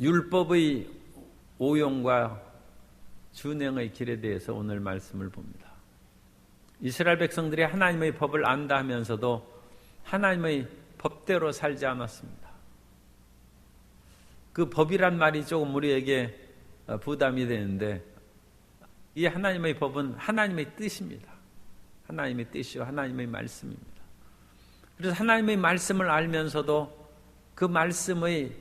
율법의 오용과 준행의 길에 대해서 오늘 말씀을 봅니다. 이스라엘 백성들이 하나님의 법을 안다 하면서도 하나님의 법대로 살지 않았습니다. 그 법이란 말이 조금 우리에게 부담이 되는데, 이 하나님의 법은 하나님의 뜻입니다. 하나님의 뜻이요 하나님의 말씀입니다. 그래서 하나님의 말씀을 알면서도 그 말씀의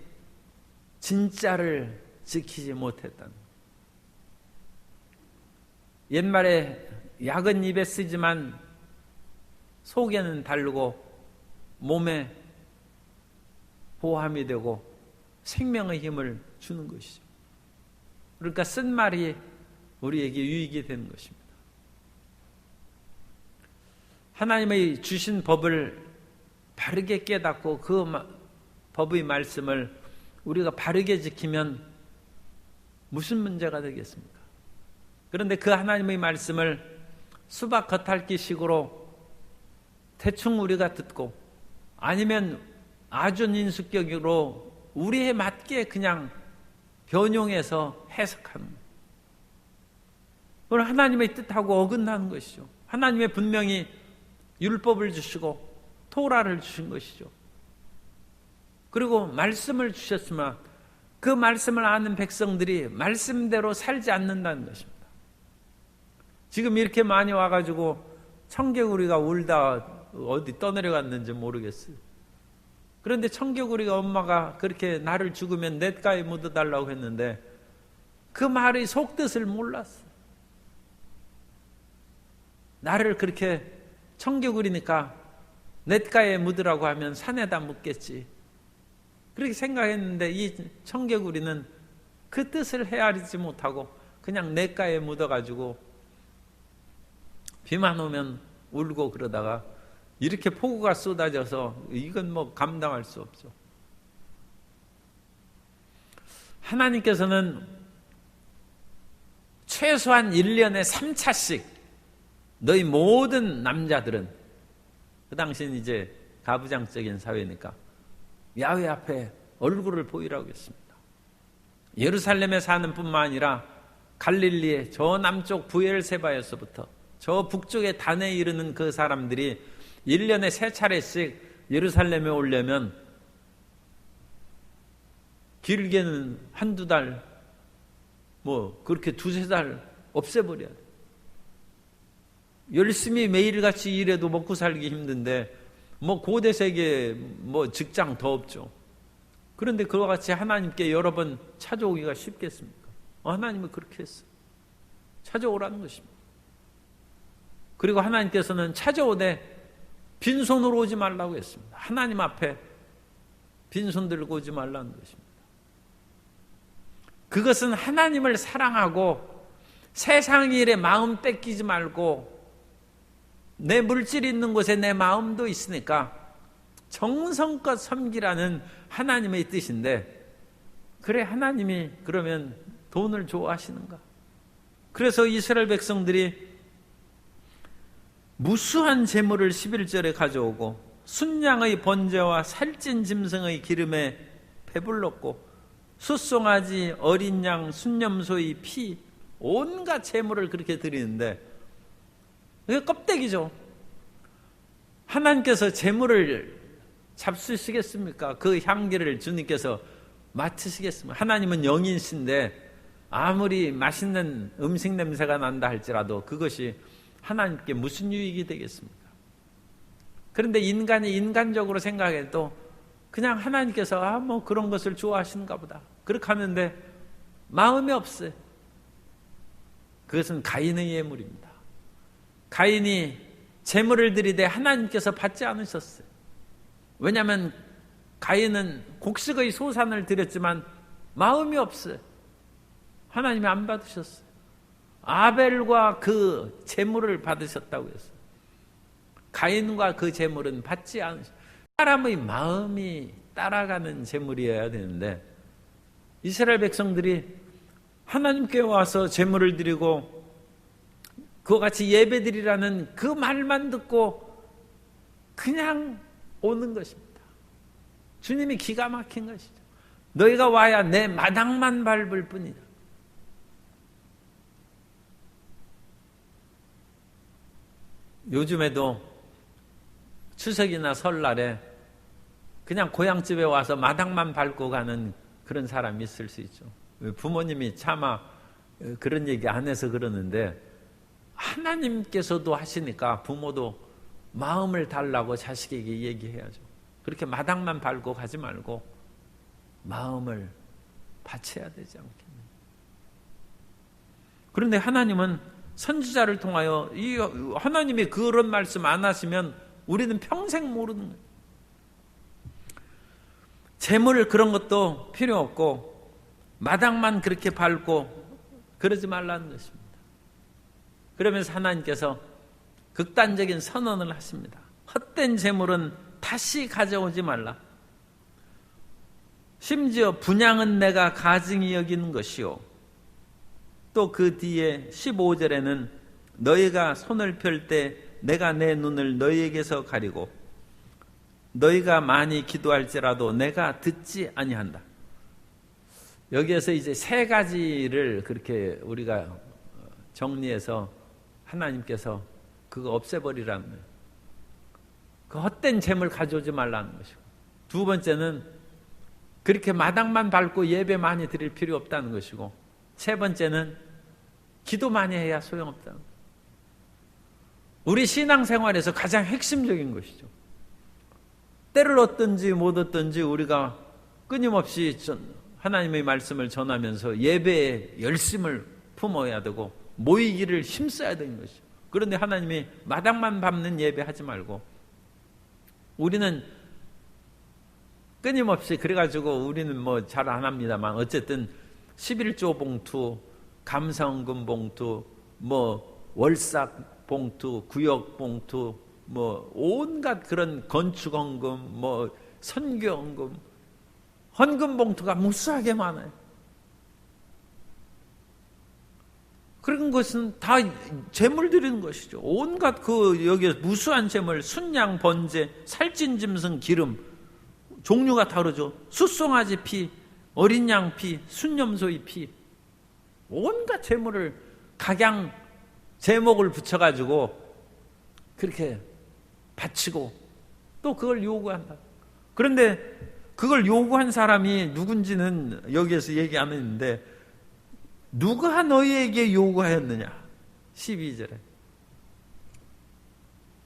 진짜를 지키지 못했다는 거예요. 옛말에 약은 입에 쓰지만 속에는 달고 몸에 보함이 되고 생명의 힘을 주는 것이죠. 그러니까 쓴 말이 우리에게 유익이 되는 것입니다. 하나님의 주신 법을 바르게 깨닫고 그 법의 말씀을 우리가 바르게 지키면 무슨 문제가 되겠습니까? 그런데 그 하나님의 말씀을 수박 겉핥기식으로 대충 우리가 듣고, 아니면 아주 인수격으로 우리에 맞게 그냥 변용해서 해석하는 거예요. 그건 하나님의 뜻하고 어긋나는 것이죠. 하나님의 분명히 율법을 주시고 토라를 주신 것이죠. 그리고 말씀을 주셨지만 그 말씀을 아는 백성들이 말씀대로 살지 않는다는 것입니다. 지금 이렇게 많이 와가지고 청개구리가 울다 어디 떠내려갔는지 모르겠어요. 그런데 청개구리가 엄마가 그렇게 나를 죽으면 냇가에 묻어달라고 했는데 그 말의 속뜻을 몰랐어. 나를 그렇게 청개구리니까 냇가에 묻으라고 하면 산에다 묻겠지, 그렇게 생각했는데 이 청개구리는 그 뜻을 헤아리지 못하고 그냥 냇가에 묻어가지고 비만 오면 울고 그러다가 이렇게 폭우가 쏟아져서 이건 뭐 감당할 수 없죠. 하나님께서는 최소한 1년에 3차씩 너희 모든 남자들은, 그 당시는 이제 가부장적인 사회니까 야훼 앞에 얼굴을 보이라고 했습니다. 예루살렘에 사는 뿐만 아니라 갈릴리의 저 남쪽 부엘세바에서부터 저 북쪽의 단에 이르는 그 사람들이 1년에 3차례씩 예루살렘에 오려면 길게는 한두 달, 뭐 그렇게 두세 달 없애버려야 돼. 열심히 매일같이 일해도 먹고 살기 힘든데 뭐 고대 세계에 뭐 직장 더 없죠. 그런데 그와 같이 하나님께 여러 번 찾아오기가 쉽겠습니까? 하나님은 그렇게 했어요. 찾아오라는 것입니다. 그리고 하나님께서는 찾아오되 빈손으로 오지 말라고 했습니다. 하나님 앞에 빈손 들고 오지 말라는 것입니다. 그것은 하나님을 사랑하고 세상 일에 마음 뺏기지 말고 내 물질이 있는 곳에 내 마음도 있으니까 정성껏 섬기라는 하나님의 뜻인데, 그래 하나님이 그러면 돈을 좋아하시는가? 그래서 이스라엘 백성들이 무수한 재물을 11절에 가져오고 순양의 번제와 살찐 짐승의 기름에 배불렀고 숫송아지, 어린 양, 순념소의 피, 온갖 재물을 그렇게 드리는데 그게 껍데기죠. 하나님께서 재물을 잡수시겠습니까? 그 향기를 주님께서 맡으시겠습니까? 하나님은 영이신데 아무리 맛있는 음식 냄새가 난다 할지라도 그것이 하나님께 무슨 유익이 되겠습니까? 그런데 인간이 인간적으로 생각해도 그냥 하나님께서 뭐 그런 것을 좋아하시는가 보다 그렇게 하는데 마음이 없어요. 그것은 가인의 예물입니다. 가인이 제물을 드리되 하나님께서 받지 않으셨어요. 왜냐하면 가인은 곡식의 소산을 드렸지만 마음이 없어요. 하나님이 안 받으셨어요. 아벨과 그 제물을 받으셨다고 했어요. 가인과 그 제물은 받지 않으셨어요. 사람의 마음이 따라가는 제물이어야 되는데 이스라엘 백성들이 하나님께 와서 제물을 드리고 그와 같이 예배드리라는 그 말만 듣고 그냥 오는 것입니다. 주님이 기가 막힌 것이죠. 너희가 와야 내 마당만 밟을 뿐이다. 요즘에도 추석이나 설날에 그냥 고향집에 와서 마당만 밟고 가는 그런 사람이 있을 수 있죠. 부모님이 차마 그런 얘기 안 해서 그러는데 하나님께서도 하시니까 부모도 마음을 달라고 자식에게 얘기해야죠. 그렇게 마당만 밟고 가지 말고 마음을 바쳐야 되지 않겠냐. 그런데 하나님은 선지자를 통하여 이 하나님이 그런 말씀 안 하시면 우리는 평생 모르는 거예요. 재물 그런 것도 필요 없고 마당만 그렇게 밟고 그러지 말라는 것입니다. 그러면서 하나님께서 극단적인 선언을 하십니다. 헛된 재물은 다시 가져오지 말라. 심지어 분양은 내가 가증히 여기는 것이요. 또 그 뒤에 15절에는 너희가 손을 펼 때 내가 내 눈을 너희에게서 가리고 너희가 많이 기도할지라도 내가 듣지 아니한다. 여기에서 이제 세 가지를 그렇게 우리가 정리해서 하나님께서 그거 없애버리라는 거예요. 그 헛된 재물 가져오지 말라는 것이고, 두 번째는 그렇게 마당만 밟고 예배 많이 드릴 필요 없다는 것이고, 세 번째는 기도 많이 해야 소용없다는 거예요. 우리 신앙생활에서 가장 핵심적인 것이죠. 때를 얻든지 못 얻든지 우리가 끊임없이 하나님의 말씀을 전하면서 예배에 열심을 품어야 되고 모이기를 힘써야 되는 것이죠. 그런데 하나님이 마당만 밟는 예배 하지 말고, 우리는 끊임없이 그래가지고 우리는 뭐 잘 안 합니다만 어쨌든 11조 봉투, 감사헌금 봉투, 뭐 월삭 봉투, 구역 봉투, 뭐 온갖 그런 건축헌금, 뭐 선교헌금, 헌금 봉투가 무수하게 많아요. 그런 것은 다 재물 드리는 것이죠. 온갖 그 여기에 무수한 재물, 순양, 번제, 살찐 짐승, 기름, 종류가 다르죠. 숫송아지 피, 어린 양 피, 순염소의 피, 온갖 재물을 각양 제목을 붙여가지고 그렇게 바치고 또 그걸 요구한다. 그런데 그걸 요구한 사람이 누군지는 여기에서 얘기 안 했는데, 누가 너희에게 요구하였느냐? 12절에.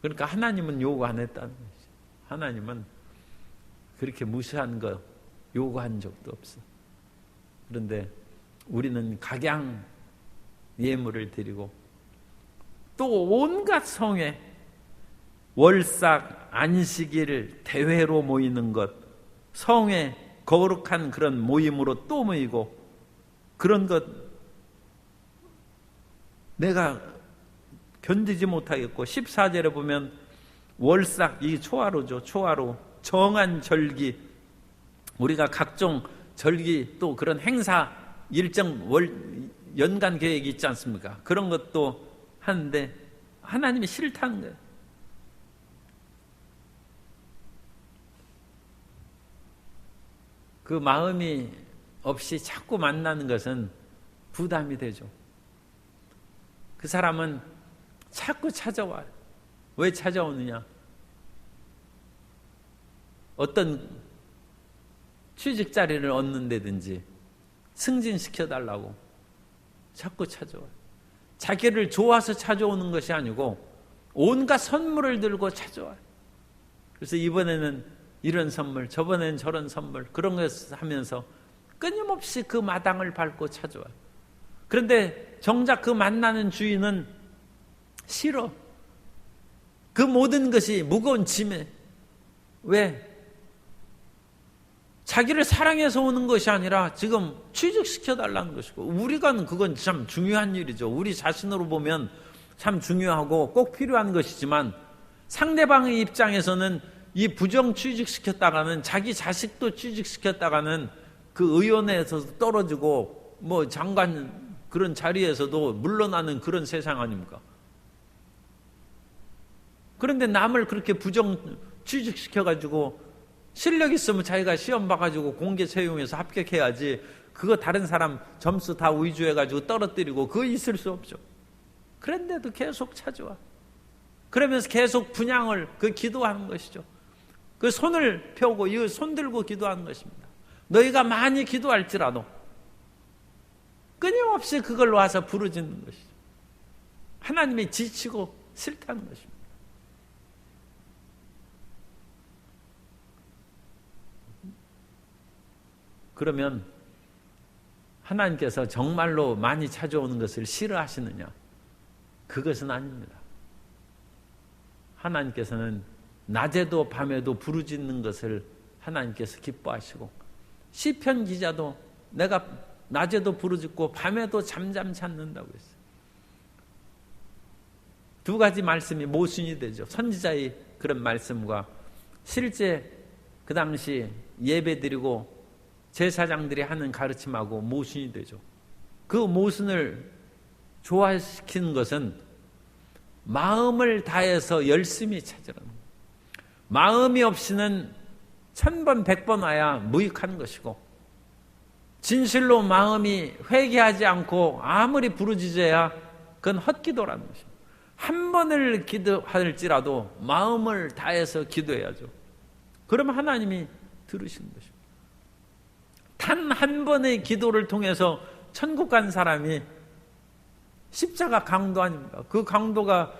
그러니까 하나님은 요구 안 했다는 것이죠. 하나님은 그렇게 무시한 거 요구한 적도 없어. 그런데 우리는 각양 예물을 드리고 또 온갖 성회, 월삭, 안식일, 대회로 모이는 것, 성회, 거룩한 그런 모임으로 또 모이고, 그런 것 내가 견디지 못하겠고, 14절에 보면 월삭, 이 초하루죠. 초하루, 정한 절기, 우리가 각종 절기 또 그런 행사 일정 연간 계획이 있지 않습니까? 그런 것도 하는데 하나님이 싫다는 거예요. 그 마음이 없이 자꾸 만나는 것은 부담이 되죠. 그 사람은 자꾸 찾아와요. 왜 찾아오느냐? 어떤 취직 자리를 얻는다든지 승진시켜달라고 자꾸 찾아와요. 자기를 좋아서 찾아오는 것이 아니고 온갖 선물을 들고 찾아와요. 그래서 이번에는 이런 선물, 저번에는 저런 선물, 그런 것을 하면서 끊임없이 그 마당을 밟고 찾아와요. 그런데 정작 그 만나는 주인은 싫어. 그 모든 것이 무거운 짐에. 왜? 자기를 사랑해서 오는 것이 아니라 지금 취직시켜달라는 것이고, 우리가 그건 참 중요한 일이죠. 우리 자신으로 보면 참 중요하고 꼭 필요한 것이지만, 상대방의 입장에서는 이 부정 취직시켰다가는 자기 자식도 취직시켰다가는 그 의원에서 떨어지고 뭐 장관 그런 자리에서도 물러나는 그런 세상 아닙니까? 그런데 남을 그렇게 부정 취직시켜가지고 실력 있으면 자기가 시험 봐가지고 공개 채용해서 합격해야지, 그거 다른 사람 점수 다 위조해가지고 떨어뜨리고 그거 있을 수 없죠. 그런데도 계속 찾아와. 그러면서 계속 분양을 기도하는 것이죠. 그 손을 펴고 이 손 들고 기도하는 것입니다. 너희가 많이 기도할지라도 끊임없이 그걸 와서 부르짖는 것이죠. 하나님이 지치고 싫다는 것입니다. 그러면 하나님께서 정말로 많이 찾아오는 것을 싫어하시느냐? 그것은 아닙니다. 하나님께서는 낮에도 밤에도 부르짖는 것을 하나님께서 기뻐하시고, 시편 기자도 내가 낮에도 부르짖고 밤에도 잠잠치 않는다고 했어요. 두 가지 말씀이 모순이 되죠. 선지자의 그런 말씀과 실제 그 당시 예배드리고 제사장들이 하는 가르침하고 모순이 되죠. 그 모순을 조화시키는 것은 마음을 다해서 열심히 찾으라는 거예요. 마음이 없이는 1000번 100번 와야 무익한 것이고, 진실로 마음이 회개하지 않고 아무리 부르짖어야 그건 헛기도라는 것입니다. 한 번을 기도할지라도 마음을 다해서 기도해야죠. 그러면 하나님이 들으시는 것입니다. 단 한 번의 기도를 통해서 천국 간 사람이 십자가 강도 아닙니까? 그 강도가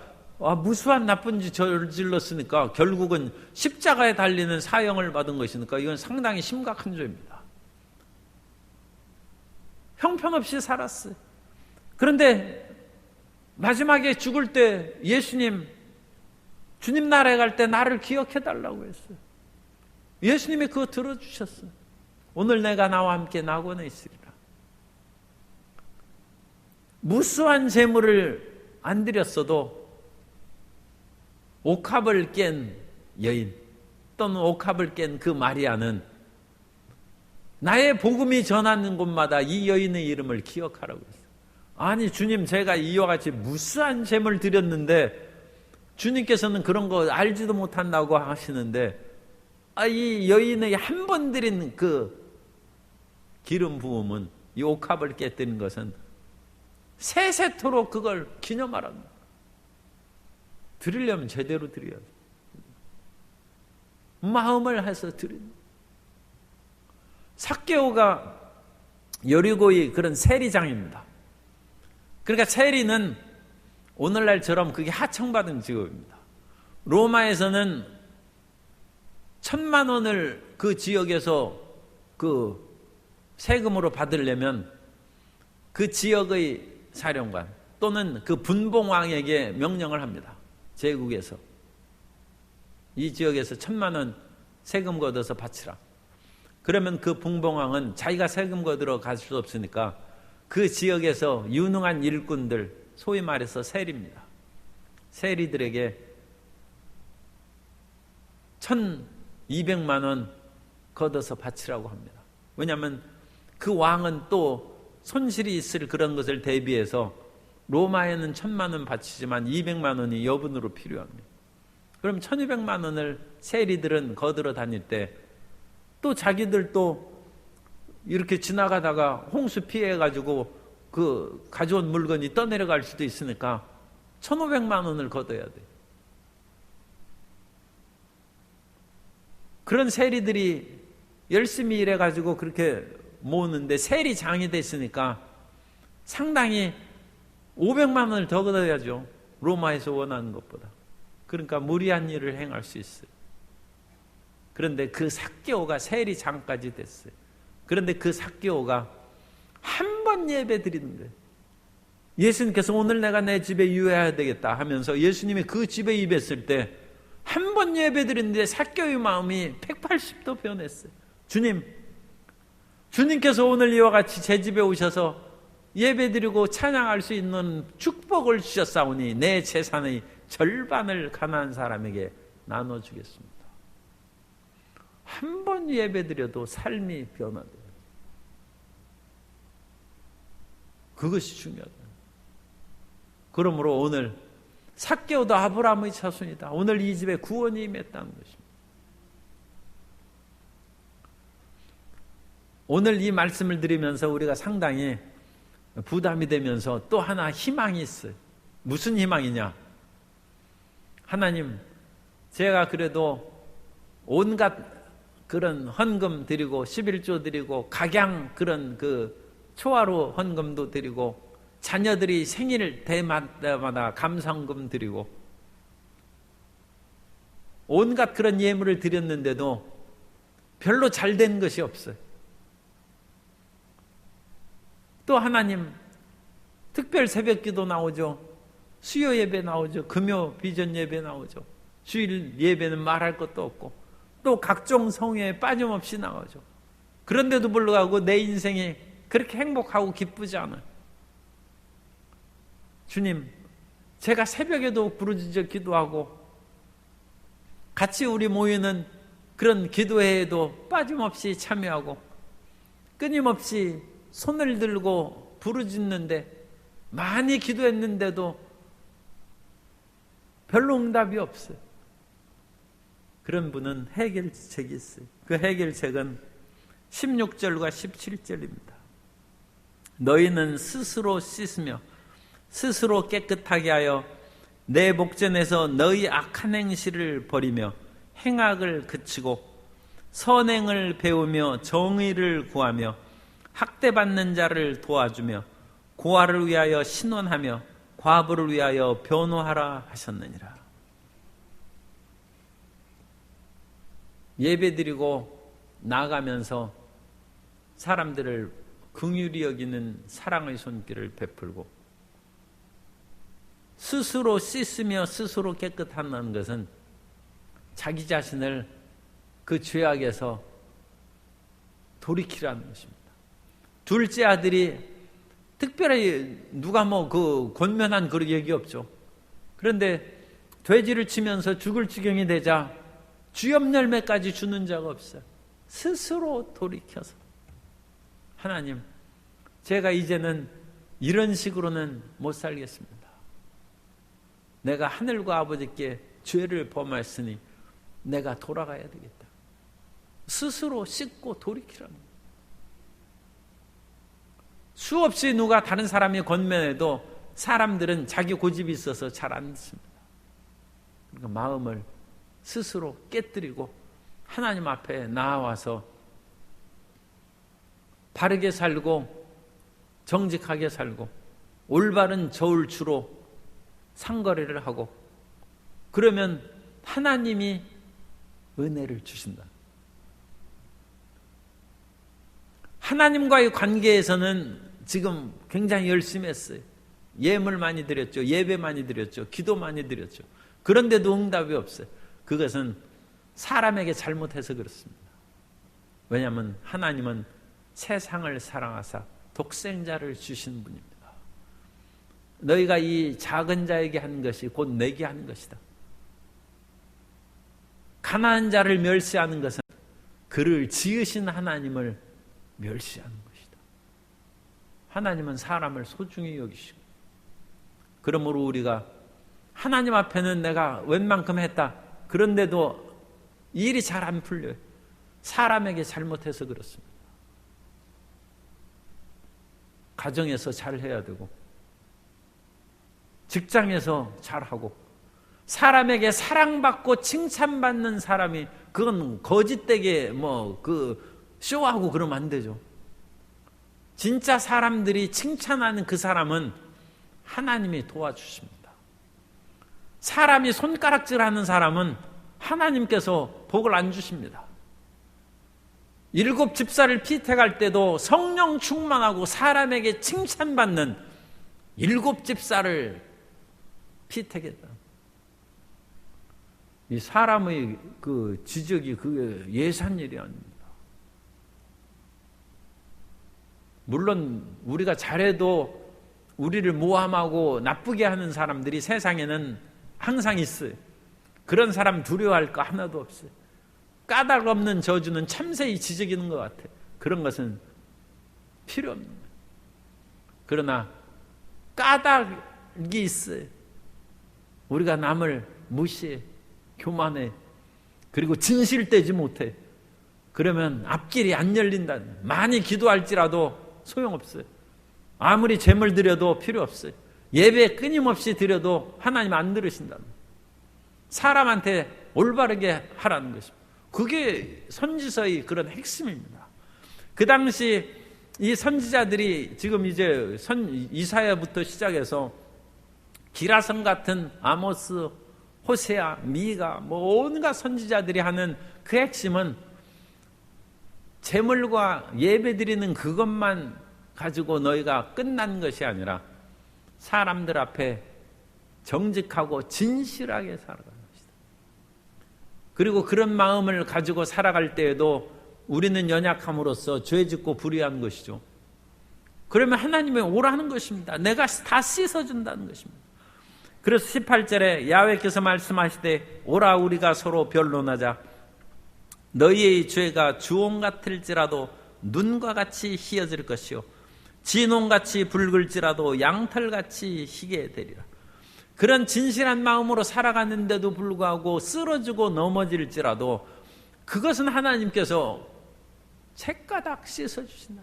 무수한 나쁜 짓 저질렀으니까 결국은 십자가에 달리는 사형을 받은 것이니까 이건 상당히 심각한 죄입니다. 형편없이 살았어요. 그런데 마지막에 죽을 때 예수님, 주님 나라에 갈 때 나를 기억해달라고 했어요. 예수님이 그거 들어주셨어요. 오늘 내가 나와 함께 낙원에 있으리라. 무수한 재물을 안 드렸어도 옥합을 깬 여인 또는 옥합을 깬 그 마리아는 나의 복음이 전하는 곳마다 이 여인의 이름을 기억하라고 했어요. 아니 주님, 제가 이와 같이 무수한 재물 드렸는데 주님께서는 그런 거 알지도 못한다고 하시는데, 이 여인의 한 번 드린 그 기름 부음은, 이 옥합을 깨뜨린 것은 세세토록 그걸 기념하라는 거예요. 드리려면 제대로 드려야죠. 마음을 해서 드리는 거예요. 삭개오가 여리고의 그런 세리장입니다. 그러니까 세리는 오늘날처럼 그게 하청받은 직업입니다. 로마에서는 1000만 원을 그 지역에서 그 세금으로 받으려면 그 지역의 사령관 또는 그 분봉왕에게 명령을 합니다. 제국에서 이 지역에서 1000만 원 세금 걷어서 바치라. 그러면 그 분봉왕은 자기가 세금 걷으러 갈 수 없으니까 그 지역에서 유능한 일꾼들, 소위 말해서 세리입니다. 세리들에게 1200만 원 걷어서 바치라고 합니다. 왜냐하면 그 왕은 또 손실이 있을 그런 것을 대비해서 로마에는 1000만 원 바치지만 200만 원이 여분으로 필요합니다. 그럼 1200만 원을 세리들은 거들어 다닐 때 또 자기들도 이렇게 지나가다가 홍수 피해가지고 그 가져온 물건이 떠내려갈 수도 있으니까 1500만 원을 걷어야 돼. 그런 세리들이 열심히 일해가지고 그렇게 모으는데 세리장이 됐으니까 상당히 500만 원을 더 걷어야죠. 로마에서 원하는 것보다. 그러니까 무리한 일을 행할 수 있어요. 그런데 그 삭개오가 세리장까지 됐어요. 그런데 그 삭개오가 한 번 예배 드리는 거예요. 예수님께서 오늘 내가 내 집에 유해해야 되겠다 하면서 예수님이 그 집에 입했을 때 한 번 예배 드리는데 삭개오의 마음이 180도 변했어요. 주님께서 오늘 이와 같이 제 집에 오셔서 예배 드리고 찬양할 수 있는 축복을 주셨사오니 내 재산의 절반을 가난한 사람에게 나눠주겠습니다. 한 번 예배 드려도 삶이 변화돼요. 그것이 중요하다. 그러므로 오늘 삭개오도 아브라함의 자손이다. 오늘 이 집에 구원이 임했다는 것입니다. 오늘 이 말씀을 드리면서 우리가 상당히 부담이 되면서 또 하나 희망이 있어요. 무슨 희망이냐? 하나님, 제가 그래도 온갖 그런 헌금 드리고 11조 드리고 각양 그런 그 초하루 헌금도 드리고 자녀들이 생일 때마다 감사헌금 드리고 온갖 그런 예물을 드렸는데도 별로 잘 된 것이 없어요. 또 하나님, 특별 새벽기도 나오죠. 수요 예배 나오죠. 금요 비전 예배 나오죠. 주일 예배는 말할 것도 없고 또 각종 성회에 빠짐없이 나오죠. 그런데도 불구하고 내 인생이 그렇게 행복하고 기쁘지 않아요. 주님, 제가 새벽에도 부르짖어 기도하고 같이 우리 모이는 그런 기도회에도 빠짐없이 참여하고 끊임없이 손을 들고 부르짖는데 많이 기도했는데도 별로 응답이 없어요. 그런 분은 해결책이 있어요. 그 해결책은 16절과 17절입니다. 너희는 스스로 씻으며 스스로 깨끗하게 하여 내 목전에서 너희 악한 행실을 버리며 행악을 그치고 선행을 배우며 정의를 구하며 학대받는 자를 도와주며 고아를 위하여 신원하며 과부를 위하여 변호하라 하셨느니라. 예배드리고 나가면서 사람들을 긍휼히 여기는 사랑의 손길을 베풀고 스스로 씻으며 스스로 깨끗하는 것은 자기 자신을 그 죄악에서 돌이키라는 것입니다. 둘째 아들이 특별히 누가 그 권면한 그런 얘기 없죠. 그런데 돼지를 치면서 죽을 지경이 되자 주엽 열매까지 주는 자가 없어요. 스스로 돌이켜서 하나님, 제가 이제는 이런 식으로는 못 살겠습니다. 내가 하늘과 아버지께 죄를 범하였으니 내가 돌아가야 되겠다. 스스로 씻고 돌이키라는 거예요. 수없이 누가 다른 사람이 권면해도 사람들은 자기 고집이 있어서 잘 안 듣습니다. 그러니까 마음을 스스로 깨뜨리고 하나님 앞에 나와서 바르게 살고 정직하게 살고 올바른 저울추로 상거래를 하고 그러면 하나님이 은혜를 주신다. 하나님과의 관계에서는 지금 굉장히 열심히 했어요. 예물 많이 드렸죠. 예배 많이 드렸죠. 기도 많이 드렸죠. 그런데도 응답이 없어요. 그것은 사람에게 잘못해서 그렇습니다. 왜냐하면 하나님은 세상을 사랑하사 독생자를 주신 분입니다. 너희가 이 작은 자에게 한 것이 곧 내게 하는 것이다. 가난한 자를 멸시하는 것은 그를 지으신 하나님을 멸시하는 것이다. 하나님은 사람을 소중히 여기시고 그러므로 우리가 하나님 앞에는 내가 웬만큼 했다. 그런데도 일이 잘 안 풀려요. 사람에게 잘못해서 그렇습니다. 가정에서 잘해야 되고 직장에서 잘하고 사람에게 사랑받고 칭찬받는 사람이 그건 거짓되게 쇼하고 그러면 안 되죠. 진짜 사람들이 칭찬하는 그 사람은 하나님이 도와주십니다. 사람이 손가락질하는 사람은 하나님께서 복을 안 주십니다. 7 집사를 피택할 때도 성령 충만하고 사람에게 칭찬받는 7 집사를 피택했다. 이 사람의 그 지적이 그게 예산 일이 아닙니다. 물론 우리가 잘해도 우리를 모함하고 나쁘게 하는 사람들이 세상에는 항상 있어요. 그런 사람 두려워할 거 하나도 없어요. 까닭 없는 저주는 참새이 지저귀는 것 같아요. 그런 것은 필요 없는 거예요. 그러나 까닭이 있어요. 우리가 남을 무시해, 교만해, 그리고 진실되지 못해. 그러면 앞길이 안 열린다. 많이 기도할지라도 소용없어요. 아무리 재물 드려도 필요 없어요. 예배 끊임없이 드려도 하나님 안 들으신다. 사람한테 올바르게 하라는 것입니다. 그게 선지서의 그런 핵심입니다. 그 당시 이 선지자들이 지금 이제 이사야부터 시작해서 기라성 같은 아모스, 호세아, 미가 온갖 선지자들이 하는 그 핵심은 재물과 예배 드리는 그것만 가지고 너희가 끝난 것이 아니라 사람들 앞에 정직하고 진실하게 살아가는 것이다. 그리고 그런 마음을 가지고 살아갈 때에도 우리는 연약함으로써 죄 짓고 불의한 것이죠. 그러면 하나님이 오라는 것입니다. 내가 다 씻어준다는 것입니다. 그래서 18절에 야훼께서 말씀하시되 오라 우리가 서로 변론하자. 너희의 죄가 주홍 같을지라도 눈과 같이 희어질 것이요 진홍같이 붉을지라도 양털같이 희게 되리라. 그런 진실한 마음으로 살아가는데도 불구하고 쓰러지고 넘어질지라도 그것은 하나님께서 책가닥 씻어주신다.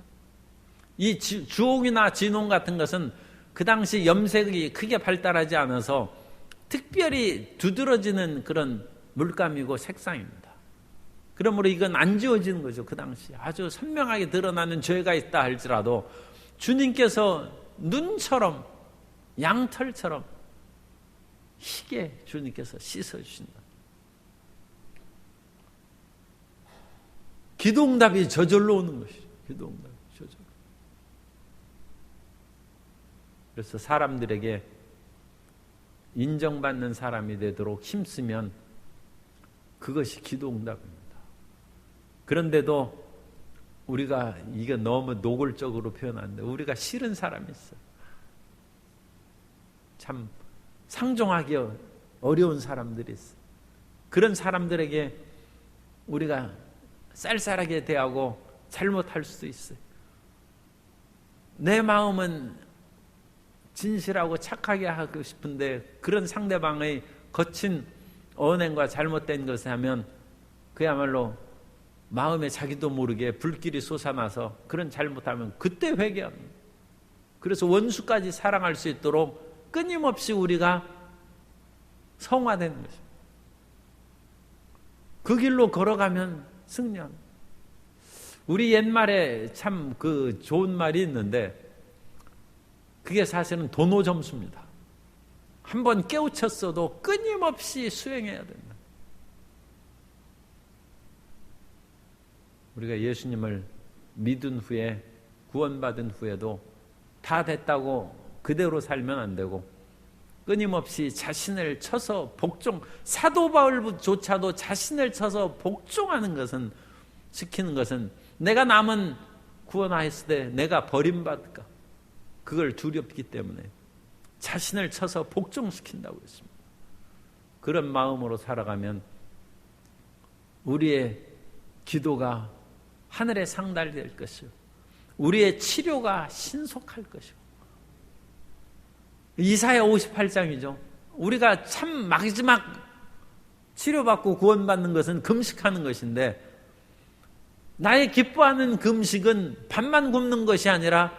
이 주홍이나 진홍 같은 것은 그 당시 염색이 크게 발달하지 않아서 특별히 두드러지는 그런 물감이고 색상입니다. 그러므로 이건 안 지워지는 거죠. 그 당시 아주 선명하게 드러나는 죄가 있다 할지라도 주님께서 눈처럼 양털처럼 희게 주님께서 씻어주신다. 기도응답이 저절로 오는 것이죠. 기도응답이 저절로. 그래서 사람들에게 인정받는 사람이 되도록 힘쓰면 그것이 기도응답입니다. 그런데도 우리가 이게 너무 노골적으로 표현하는데 우리가 싫은 사람이 있어요. 참 상종하기 어려운 사람들이 있어요. 그런 사람들에게 우리가 쌀쌀하게 대하고 잘못할 수도 있어요. 내 마음은 진실하고 착하게 하고 싶은데 그런 상대방의 거친 언행과 잘못된 것을 하면 그야말로 마음에 자기도 모르게 불길이 솟아나서 그런 잘못하면 그때 회개합니다. 그래서 원수까지 사랑할 수 있도록 끊임없이 우리가 성화되는 것입니다. 그 길로 걸어가면 승리합니다. 우리 옛말에 참 그 좋은 말이 있는데 그게 사실은 도노점수입니다. 한번 깨우쳤어도 끊임없이 수행해야 된다. 우리가 예수님을 믿은 후에 구원받은 후에도 다 됐다고 그대로 살면 안 되고 끊임없이 자신을 쳐서 복종, 사도 바울조차도 자신을 쳐서 복종하는 것은, 시키는 것은 내가 남은 구원하였을 때 내가 버림받을까 그걸 두렵기 때문에 자신을 쳐서 복종시킨다고 했습니다. 그런 마음으로 살아가면 우리의 기도가 하늘에 상달될 것이요 우리의 치료가 신속할 것이고 이사야 58장이죠. 우리가 참 마지막 치료받고 구원받는 것은 금식하는 것인데 나의 기뻐하는 금식은 밥만 굶는 것이 아니라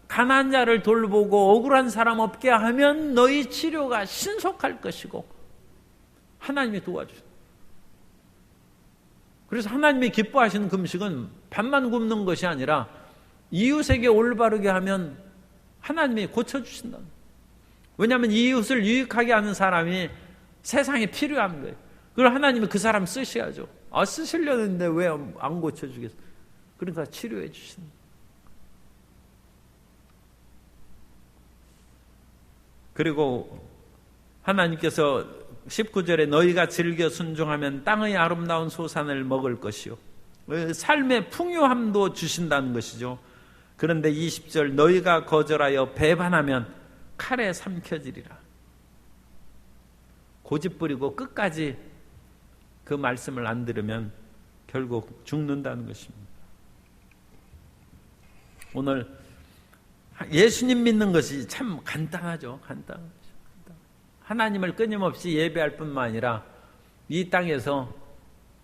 가난한 자를 돌보고 억울한 사람 없게 하면 너희 치료가 신속할 것이고 하나님이 도와주셔. 그래서 하나님이 기뻐하시는 금식은 밥만 굶는 것이 아니라 이웃에게 올바르게 하면 하나님이 고쳐주신다. 왜냐하면 이웃을 유익하게 하는 사람이 세상에 필요한 거예요. 그걸 하나님이 그 사람 쓰셔야죠. 쓰시려는데 왜 안 고쳐주겠어? 그러니까 치료해 주신다. 그리고 하나님께서 19절에 너희가 즐겨 순종하면 땅의 아름다운 소산을 먹을 것이요 삶의 풍요함도 주신다는 것이죠. 그런데 20절 너희가 거절하여 배반하면 칼에 삼켜지리라. 고집부리고 끝까지 그 말씀을 안 들으면 결국 죽는다는 것입니다. 오늘 예수님 믿는 것이 참 간단하죠. 간단하죠. 하나님을 끊임없이 예배할 뿐만 아니라 이 땅에서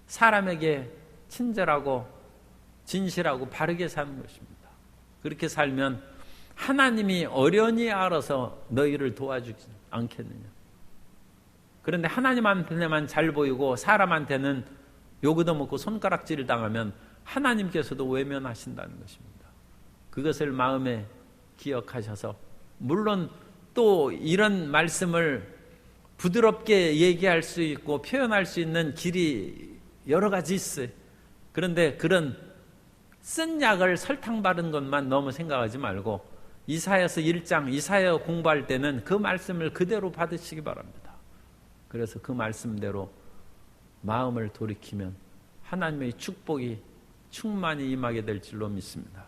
사람에게 친절하고 진실하고 바르게 사는 것입니다. 그렇게 살면 하나님이 어련히 알아서 너희를 도와주지 않겠느냐. 그런데 하나님한테만 잘 보이고 사람한테는 요거도 손가락질을 당하면 하나님께서도 외면하신다는 것입니다. 그것을 마음에 기억하셔서, 물론 또 이런 말씀을 부드럽게 얘기할 수 있고 표현할 수 있는 길이 여러 가지 있어요. 그런데 그런 쓴 약을 설탕 바른 것만 너무 생각하지 말고 이사야서 1장 이사야 공부할 때는 그 말씀을 그대로 받으시기 바랍니다. 그래서 그 말씀대로 마음을 돌이키면 하나님의 축복이 충만히 임하게 될 줄로 믿습니다.